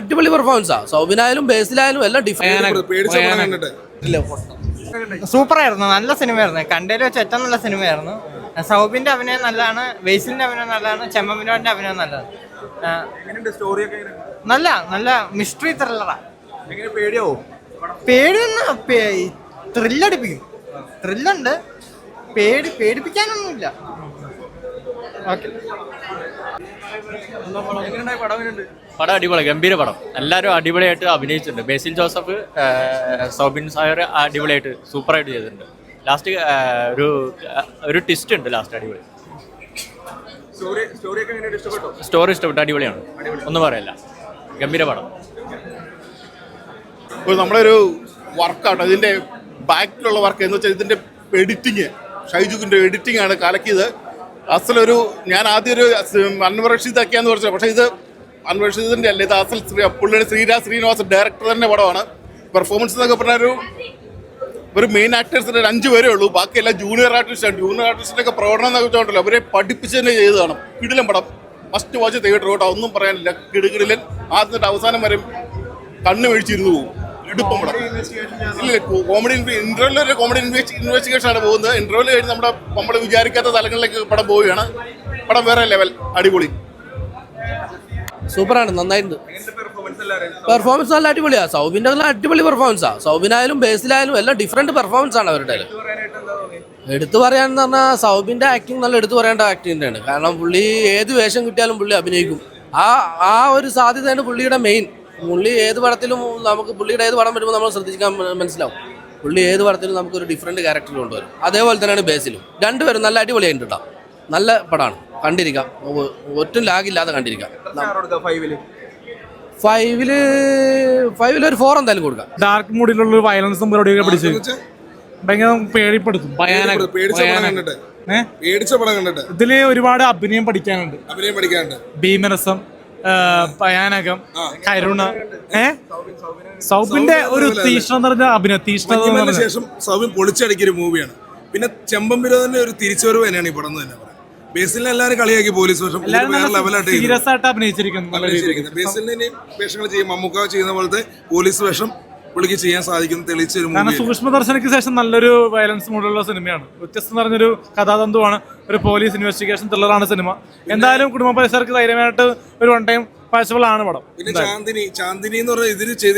അടിപൊളി പെർഫോമൻസാ. സൗബിനായാലും ബേസിലായാലും എല്ലാം സൂപ്പറായിരുന്നു, നല്ല സിനിമയായിരുന്നു. കണ്ടതിൽ വെച്ച് ഏറ്റവും നല്ല സിനിമയായിരുന്നു. സൗബിന്റെ അഭിനയം നല്ലതാണ്, ബേസിലിന്റെ അഭിനയം നല്ലതാണ്, ചെമ്മവിനോന്റെ അഭിനയം നല്ലതാണ്. നല്ല നല്ല മിസ്റ്ററി ത്രില്ലറാ. പേടിയൊന്നും ത്രില്ലടിപ്പിക്കും. ത്രില്ലുണ്ട്, പേടിപ്പിക്കാനൊന്നുമില്ല. പടം അടിപൊളി, ഗംഭീര പടം. എല്ലാവരും അടിപൊളിയായിട്ട് അഭിനയിച്ചിട്ടുണ്ട്. ബേസിൽ ജോസഫ്, സൗബിൻ സായർ അടിപൊളിയായിട്ട് സൂപ്പറായിട്ട് ചെയ്തിട്ടുണ്ട്. ലാസ്റ്റ് ഒരു ട്വിസ്റ്റ് ഉണ്ട് ലാസ്റ്റ്, അടിപൊളി. സ്റ്റോറി ഇഷ്ടപ്പെട്ടു, അടിപൊളിയാണ്, ഒന്നും പറയല്ല, ഗംഭീര പടം. ഇപ്പോൾ നമ്മളൊരു വർക്കാണ് ഇതിൻ്റെ ബാക്കിലുള്ള വർക്ക് എന്ന് വെച്ചാൽ ഇതിൻ്റെ എഡിറ്റിങ്, ഷൈജുഖിൻ്റെ എഡിറ്റിംഗ് ആണ് കലക്കിയത്. അസലൊരു ഞാൻ ആദ്യം ഒരു അൻവർ റഷീദൊക്കെയാന്ന് പറഞ്ഞത്, പക്ഷേ ഇത് അൻവർ റഷീദിൻ്റെ അല്ല, ഇത് അസൽ പുള്ളിയുടെ ശ്രീനിവാസൻ ഡയറക്ടർ തന്നെ പടമാണ്. പെർഫോമൻസ് എന്നൊക്കെ പറഞ്ഞാൽ ഒരു മെയിൻ ആക്ടേഴ്സിൻ്റെ 5 പേരേ ഉള്ളൂ, ബാക്കിയെല്ലാം ജൂനിയർ ആർട്ടിസ്റ്റാണ്. ജൂനിയർ ആർട്ടിസ്റ്റിൻ്റെയൊക്കെ പ്രകടനം എന്നൊക്കെ വെച്ചിട്ടുണ്ടല്ലോ, അവരെ പഠിപ്പിച്ച് തന്നെ ചെയ്തതാണ്. കിടിലൻ പടം, ഫസ്റ്റ് വാച്ച് തിയേറ്റർ കേട്ടോ, ഒന്നും പറയാനില്ല. കിടിലൻ, ആദ്യത്തെ അവസാനം വരെ കണ്ണ് മേടിച്ചിരുന്നു പോകും. എടുപ്പം പടം ഇല്ല, കോമഡി ഇന്റർവ്യൂലൊരു കോമഡി ഇൻവെസ്റ്റിഗേഷൻ ആണ് പോകുന്നത്. ഇന്റർവ്യൂല് കഴിഞ്ഞ് നമ്മൾ വിചാരിക്കാത്ത തലങ്ങളിലേക്ക് പടം പോവുകയാണ്. പടം വേറെ ലെവൽ, അടിപൊളി, സൂപ്പറാണ്, നന്നായിട്ടുണ്ട്. പെർഫോമൻസ് നല്ല അടിപൊളിയാ. സൗബിന്റെ അടിപൊളി പെർഫോമൻസാ. സൗബിനായാലും ബേസിലായാലും എല്ലാം ഡിഫറെന്റ് പെർഫോമൻസ് ആണ് അവരുടെ. എടുത്തു പറയാന്ന് പറഞ്ഞാൽ സൗബിന്റെ ആക്ടിങ് നല്ല എടുത്തു പറയേണ്ട ആക്ടിങ് തന്നെയാണ്. കാരണം പുള്ളി ഏത് വേഷം കിട്ടിയാലും പുള്ളി അഭിനയിക്കും. ആ ഒരു സാധ്യതയാണ് പുള്ളിയുടെ മെയിൻ. പുള്ളി ഏത് പടത്തിലും നമുക്ക് പുള്ളിയുടെ ഏത് പടം വരുമ്പോൾ നമ്മൾ ശ്രദ്ധിക്കാൻ മനസ്സിലാവും. പുള്ളി ഏത് പടത്തിലും നമുക്കൊരു ഡിഫറെന്റ് ക്യാരക്ടർ കൊണ്ടുവരും. അതേപോലെ തന്നെയാണ് ബേസിലും. രണ്ടുപേരും നല്ല അടിപൊളിയായിട്ട് കേട്ടോ, നല്ല പടമാണ്, കണ്ടിരിക്കാം, ഒട്ടും ലാഗില്ലാതെ കണ്ടിരിക്കാം. 5 ഒരു 4 എന്തായാലും കൊടുക്കാം. ഡാർക്ക് മൂഡിലുള്ള വയലൻസും പരിപാടിയൊക്കെ പിടിച്ച് ഭയങ്കര പേടിപ്പെടുത്തും. ഇതില് ഒരുപാട് അഭിനയം പഠിക്കാനുണ്ട്. ഭീമരസം, ഭയാനകം, കരുണ, സൗബിന്റെ ഒരു തീഷ്ണത നിറഞ്ഞ അഭിനയം. തീഷ്ണത ശേഷം സൗബിൻ പൊളിച്ചടിക്കൊരു മൂവിയാണ്. പിന്നെ ചെമ്പംവിരോധന്റെ ഒരു തിരിച്ചുവരവ് തന്നെയാണ് ഈ പടം തന്നെ. ബേസിലിനെ എല്ലാവരും കളിയാക്കി, പോലീസ് വേഷം സീരിയസ് ആയിട്ട് അഭിനയിച്ചിരിക്കുന്നു. ബേസിലിനെ വേഷങ്ങൾ ചെയ്യും, മമ്മൂക്ക ചെയ്യുന്ന പോലത്തെ പോലീസ് വേഷം പുള്ളിക്ക് ചെയ്യാൻ സാധിക്കും, തെളിയിച്ചൊരു മൂവി. സൂക്ഷ്മദർശനയ്ക്ക് ശേഷം നല്ലൊരു വയലൻസ് മൂഡുള്ള സിനിമയാണ്. വ്യത്യസ്തം നിറഞ്ഞൊരു കഥാതന്തുവാണ്. ഒരു പോലീസ് ഇൻവെസ്റ്റിഗേഷൻ ത്രില്ലറാണ് സിനിമ. എന്തായാലും കുടുംബ പരിസരക്ക് ധൈര്യമായിട്ട് ഒരു 1 ടൈം വാച്ചബിൾ ആണ് പടം. പിന്നെ ചാന്ദിനി എന്ന് പറഞ്ഞാൽ ഇതിൽ ചെയ്ത്